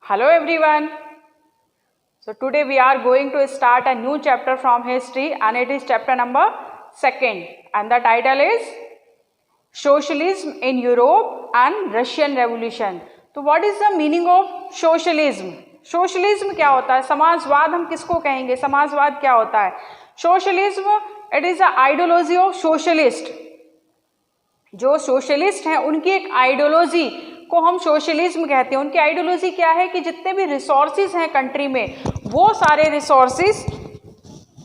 Hello everyone. So today we are going to start a new chapter from history and it is chapter number 2 and the title is Socialism in Europe and Russian Revolution. तो what is the meaning of socialism? Socialism क्या होता है? समाजवाद हम किसको कहेंगे? समाजवाद क्या होता है? Socialism it is a ideology of socialist. जो सोशलिस्ट हैं उनकी एक आइडियोलॉजी को हम सोशलिज्म कहते हैं. उनकी आइडियोलॉजी क्या है कि जितने भी रिसोर्सेज हैं कंट्री में वो सारे रिसोर्सेज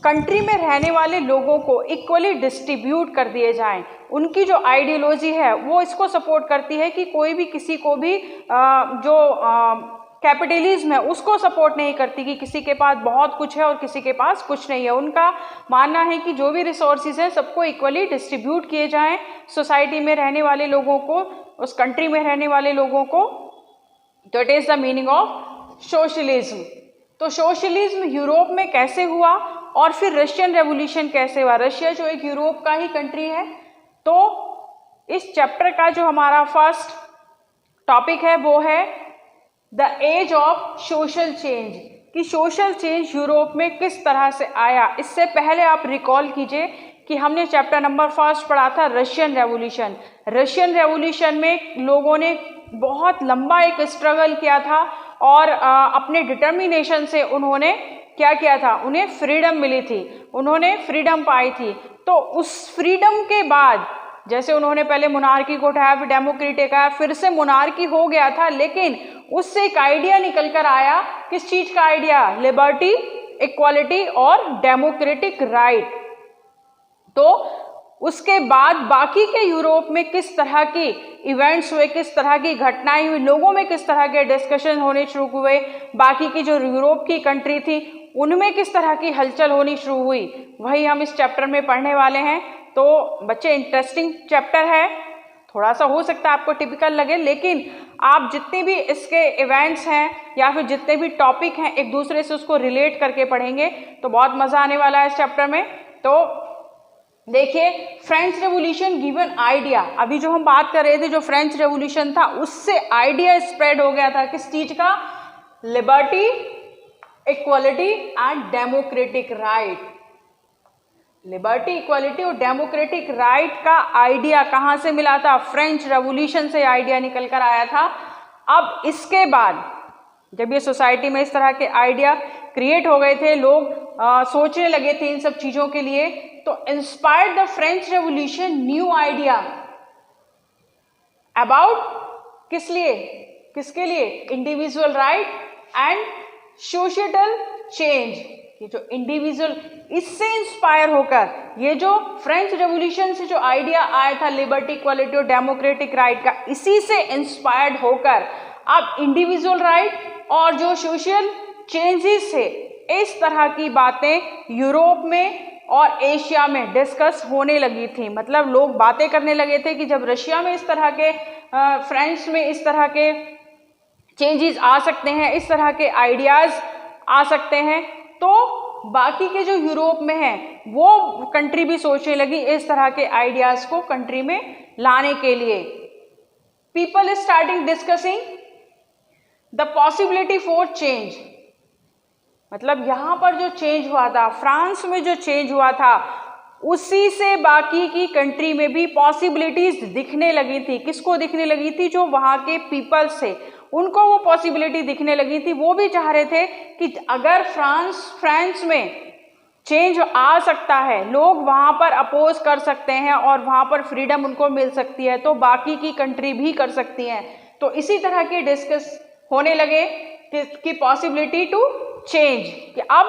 कंट्री में रहने वाले लोगों को इक्वली डिस्ट्रीब्यूट कर दिए जाएं. उनकी जो आइडियोलॉजी है वो इसको सपोर्ट करती है कि कोई भी किसी को भी जो कैपिटलिज्म है उसको सपोर्ट नहीं करती कि किसी के पास बहुत कुछ है और किसी के पास कुछ नहीं है. उनका मानना है कि जो भी रिसोर्सेज हैं सबको इक्वली डिस्ट्रीब्यूट किए जाएं सोसाइटी में रहने वाले लोगों को, उस कंट्री में रहने वाले लोगों को. तो it is the meaning of socialism. तो सोशलिज्म यूरोप में कैसे हुआ और फिर रशियन रेवोल्यूशन कैसे हुआ? रशिया जो एक यूरोप का ही कंट्री है. तो इस चैप्टर का जो हमारा फर्स्ट टॉपिक है वो है the age of social change, कि सोशल चेंज यूरोप में किस तरह से आया. इससे पहले आप रिकॉल कीजिए कि हमने चैप्टर नंबर 1 पढ़ा था रशियन रेवोल्यूशन. रशियन रेवोल्यूशन में लोगों ने बहुत लंबा एक स्ट्रगल किया था और अपने डिटर्मिनेशन से उन्होंने क्या किया था, उन्हें फ्रीडम मिली थी, उन्होंने फ्रीडम पाई थी. तो उस फ्रीडम के बाद जैसे उन्होंने पहले मोनार्की को उठाया, फिर डेमोक्रेटिक आया, फिर से मोनार्की हो गया था, लेकिन उससे एक आइडिया निकल कर आया. किस चीज का आइडिया? लिबर्टी, इक्वालिटी और डेमोक्रेटिक राइट. तो उसके बाद बाकी के यूरोप में किस तरह की इवेंट्स हुए, किस तरह की घटनाएं हुई, लोगों में किस तरह के डिस्कशन होने शुरू हुए, बाकी की जो यूरोप की कंट्री थी उनमें किस तरह की हलचल होनी शुरू हुई, वही हम इस चैप्टर में पढ़ने वाले हैं. तो बच्चे इंटरेस्टिंग चैप्टर है, थोड़ा सा हो सकता है आपको टिपिकल लगे, लेकिन आप जितने भी इसके इवेंट्स हैं या फिर जितने भी टॉपिक हैं एक दूसरे से उसको रिलेट करके पढ़ेंगे तो बहुत मजा आने वाला है इस चैप्टर में. तो देखिए, फ्रेंच रेवोल्यूशन गिवन आइडिया. अभी जो हम बात कर रहे थे जो फ्रेंच रेवोल्यूशन था उससे आइडिया स्प्रेड हो गया था किस चीज का? Liberty, equality and democratic right. Liberty, equality और डेमोक्रेटिक राइट का आइडिया कहाँ से मिला था? फ्रेंच रेवोल्यूशन से आइडिया निकल कर आया था. अब इसके बाद जब ये सोसाइटी में इस तरह के आइडिया क्रिएट हो गए थे, लोग सोचने लगे थे इन सब चीजों के लिए, तो inspired the French revolution new idea about किस लिए, किसके लिए? Individual right and social change. ये जो इंडिविजुअल, इससे इंस्पायर होकर ये जो फ्रेंच रेवोल्यूशन से जो आइडिया आया था लिबर्टी, इक्वालिटी और डेमोक्रेटिक राइट का, इसी से इंस्पायर्ड होकर अब इंडिविजुअल राइट और जो सोशल चेंजेस थे इस तरह की बातें यूरोप में और एशिया में डिस्कस होने लगी थी. मतलब लोग बातें करने लगे थे कि जब रशिया में इस तरह के, फ्रांस में इस तरह के चेंजेस आ सकते हैं, इस तरह के आइडियाज आ सकते हैं, तो बाकी के जो यूरोप में हैं वो कंट्री भी सोचने लगी इस तरह के आइडियाज को कंट्री में लाने के लिए. People starting discussing the possibility for change. मतलब यहाँ पर जो चेंज हुआ था, फ्रांस में जो चेंज हुआ था, उसी से बाकी की कंट्री में भी पॉसिबिलिटीज दिखने लगी थी. किसको दिखने लगी थी? जो वहाँ के पीपल्स थे उनको वो पॉसिबिलिटी दिखने लगी थी. वो भी चाह रहे थे कि अगर फ्रांस में चेंज आ सकता है, लोग वहाँ पर अपोज कर सकते हैं और वहाँ पर फ्रीडम उनको मिल सकती है, तो बाकी की कंट्री भी कर सकती हैं. तो इसी तरह के डिस्कस होने लगे कि पॉसिबिलिटी टू चेंज, कि अब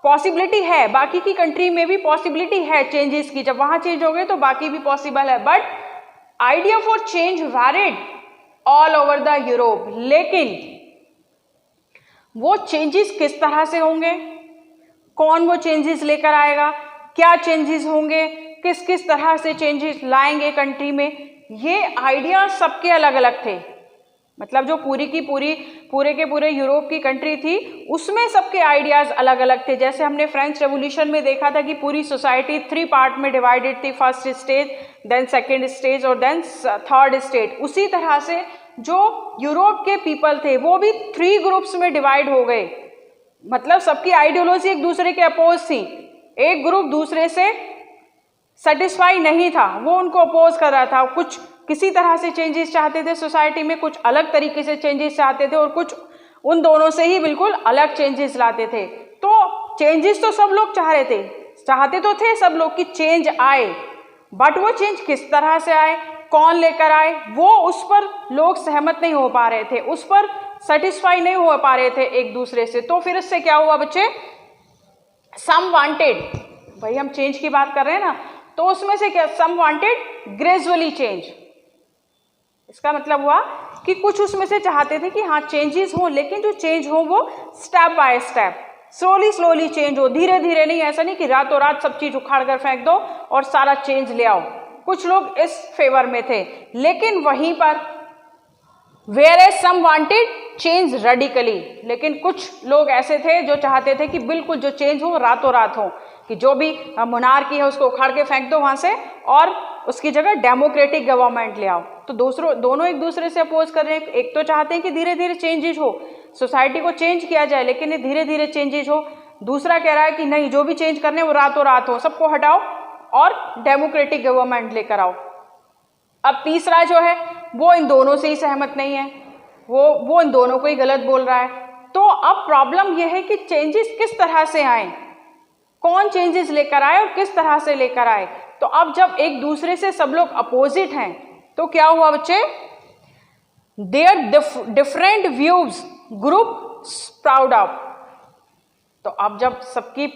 पॉसिबिलिटी है, बाकी की कंट्री में भी पॉसिबिलिटी है चेंजेस की. जब वहाँ चेंज हो गए तो बाकी भी पॉसिबल है. But idea for change varied all over the Europe. लेकिन वो चेंजेस किस तरह से होंगे, कौन वो चेंजेस लेकर आएगा, क्या चेंजेस होंगे, किस किस तरह से चेंजेस लाएंगे कंट्री में, ये आइडिया सबके अलग अलग थे. मतलब जो पूरे के पूरे यूरोप की कंट्री थी उसमें सबके आइडियाज अलग अलग थे. जैसे हमने फ्रेंच रेवोल्यूशन में देखा था कि पूरी सोसाइटी 3 पार्ट में डिवाइडेड थी, first stage, then second stage और देन थर्ड स्टेज. उसी तरह से जो यूरोप के पीपल थे वो भी 3 ग्रुप्स में डिवाइड हो गए, मतलब सबकी आइडियोलॉजी एक दूसरे के अपोज थी। एक ग्रुप दूसरे से सेटिस्फाई नहीं था, वो उनको अपोज कर रहा था, कुछ किसी तरह से चेंजेस चाहते थे सोसाइटी में, कुछ अलग तरीके से चेंजेस चाहते थे और कुछ उन दोनों से ही बिल्कुल अलग चेंजेस लाते थे। तो चेंजेस तो सब लोग चाहते तो थे सब लोग कि चेंज आए, बट वो चेंज किस तरह से आए, कौन लेकर आए, वो उस पर लोग सहमत नहीं हो पा रहे थे, उस पर सेटिस्फाई नहीं हो पा रहे थे एक दूसरे से। तो फिर इससे क्या हुआ बच्चे, सम वांटेड, भाई हम चेंज की बात कर रहे हैं ना, तो उसमें से क्या, सम वांटेड ग्रेजुअली चेंज। इसका मतलब हुआ कि कुछ उसमें से चाहते थे कि हाँ चेंजेस हो, लेकिन जो चेंज हो वो step by step, slowly change हो, धीरे धीरे नहीं, ऐसा नहीं कि रातों रात सब चीज उखाड़ कर फेंक दो और सारा चेंज ले आओ। कुछ लोग इस फेवर में थे, लेकिन वहीं पर whereas some wanted change radically, लेकिन कुछ लोग ऐसे थे जो चाहते थे कि बिल्कुल जो चेंज हो रातों रात हो, कि जो भी मोनार्की है उसको उखाड़ के फेंक दो वहां से और उसकी जगह डेमोक्रेटिक गवर्नमेंट ले आओ। तो दोनों एक दूसरे से अपोज कर रहे हैं। एक तो चाहते हैं कि धीरे धीरे चेंजेस हो, सोसाइटी को चेंज किया जाए, लेकिन ये धीरे धीरे चेंजेस हो। दूसरा कह रहा है कि नहीं, जो भी चेंज करने वो रातों रात हो, सबको हटाओ और डेमोक्रेटिक गवर्नमेंट लेकर आओ। अब तीसरा जो है वो इन दोनों से ही सहमत नहीं है, वो इन दोनों को ही गलत बोल रहा है। तो अब प्रॉब्लम यह है कि चेंजेस किस तरह से आए, कौन चेंजेस लेकर आए और किस तरह से लेकर आए। तो अब जब एक दूसरे से सब लोग अपोजिट हैं तो क्या हुआ बच्चे, there different views group sprout up. तो अब जब सबकी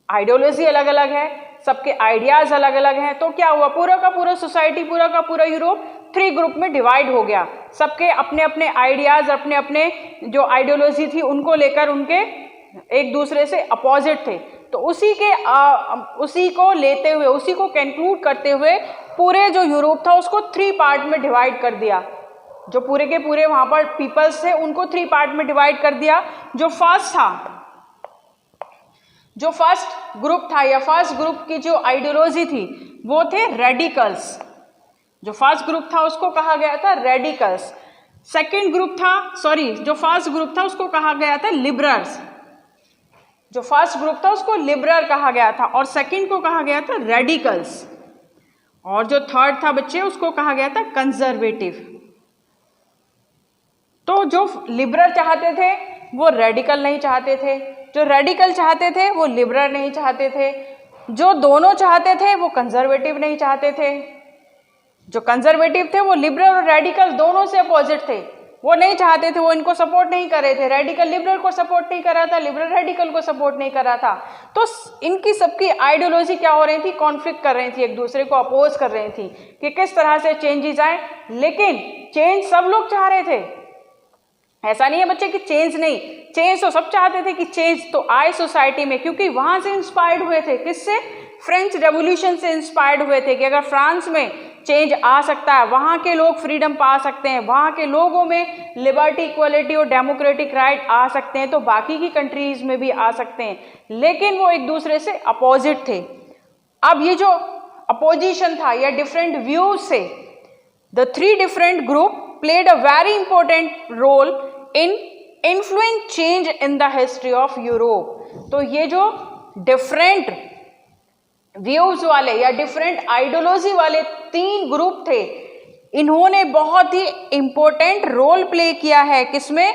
आइडियोलॉजी अलग अलग है, सबके आइडियाज अलग अलग हैं, तो क्या हुआ, पूरा का पूरा सोसाइटी, पूरा का पूरा यूरोप 3 ग्रुप में डिवाइड हो गया। सबके अपने अपने आइडियाज, अपने अपने जो आइडियोलॉजी थी उनको लेकर उनके एक दूसरे से अपोजिट थे। तो उसी को लेते हुए, उसी को कंक्लूड करते हुए पूरे जो यूरोप था उसको 3 पार्ट में डिवाइड कर दिया। जो पूरे के पूरे वहां पर पीपल्स थे उनको 3 पार्ट में डिवाइड कर दिया। जो फर्स्ट ग्रुप था या फर्स्ट ग्रुप की जो आइडियोलॉजी थी वो थे रेडिकल्स। जो फर्स्ट ग्रुप था उसको कहा गया था रेडिकल्स। जो फर्स्ट ग्रुप था उसको कहा गया था लिबरल्स। जो फर्स्ट ग्रुप था उसको लिबरल कहा गया था और सेकंड को कहा गया था रेडिकल्स, और जो थर्ड था बच्चे उसको कहा गया था कंजर्वेटिव। तो जो लिबरल चाहते थे वो रेडिकल नहीं चाहते थे, जो रेडिकल चाहते थे वो लिबरल नहीं चाहते थे, जो दोनों चाहते थे वो कंजर्वेटिव नहीं चाहते थे, जो कंजर्वेटिव थे वो लिबरल और रेडिकल दोनों से अपोजिट थे, वो नहीं चाहते थे, वो इनको सपोर्ट नहीं कर रहे थे। रेडिकल लिबरल को सपोर्ट नहीं कर रहा था, लिबरल रेडिकल को सपोर्ट नहीं कर रहा था। तो इनकी सबकी आइडियोलॉजी क्या हो रही थी, कॉन्फ्लिक्ट कर रही थी, एक दूसरे को अपोज कर रही थी कि किस तरह से चेंजेस आए। लेकिन चेंज सब लोग चाह रहे थे, ऐसा नहीं है बच्चे कि चेंज नहीं, चेंज तो सब चाहते थे कि चेंज तो आए सोसाइटी में, क्योंकि वहां से इंस्पायर्ड हुए थे। किससे, फ्रेंच रेवोल्यूशन से इंस्पायर्ड हुए थे कि अगर फ्रांस में चेंज आ सकता है, वहाँ के लोग फ्रीडम पा सकते हैं, वहाँ के लोगों में लिबर्टी, इक्वलिटी और डेमोक्रेटिक राइट आ सकते हैं, तो बाकी की कंट्रीज में भी आ सकते हैं। लेकिन वो एक दूसरे से अपोजिट थे। अब ये जो अपोजिशन था या डिफरेंट व्यूज से, the 3 different group played a very important role in influence change in the history of Europe. तो ये जो डिफरेंट व्यूज वाले या डिफरेंट आइडियोलॉजी वाले 3 ग्रुप थे, इन्होंने बहुत ही इंपॉर्टेंट रोल प्ले किया है किसमें,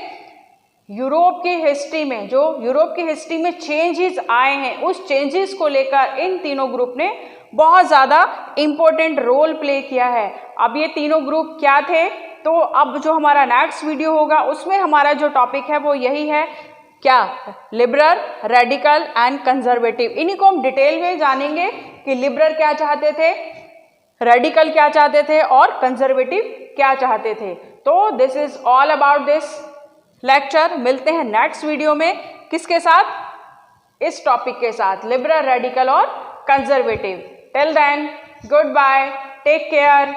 यूरोप की हिस्ट्री में। जो यूरोप की हिस्ट्री में चेंजेस आए हैं उस चेंजेस को लेकर इन तीनों ग्रुप ने बहुत ज्यादा इंपॉर्टेंट रोल प्ले किया है। अब ये तीनों ग्रुप क्या थे, तो अब जो हमारा नेक्स्ट वीडियो होगा उसमें हमारा जो टॉपिक है वो यही है, क्या, लिबरल, रेडिकल एंड कंजर्वेटिव। इन्हीं को हम डिटेल में जानेंगे कि लिबरल क्या चाहते थे, रेडिकल क्या चाहते थे और कंजर्वेटिव क्या चाहते थे। तो this is all about this lecture. मिलते हैं नेक्स्ट वीडियो में, किसके साथ, इस टॉपिक के साथ, लिबरल, रेडिकल और conservative. Till then, good bye, take care.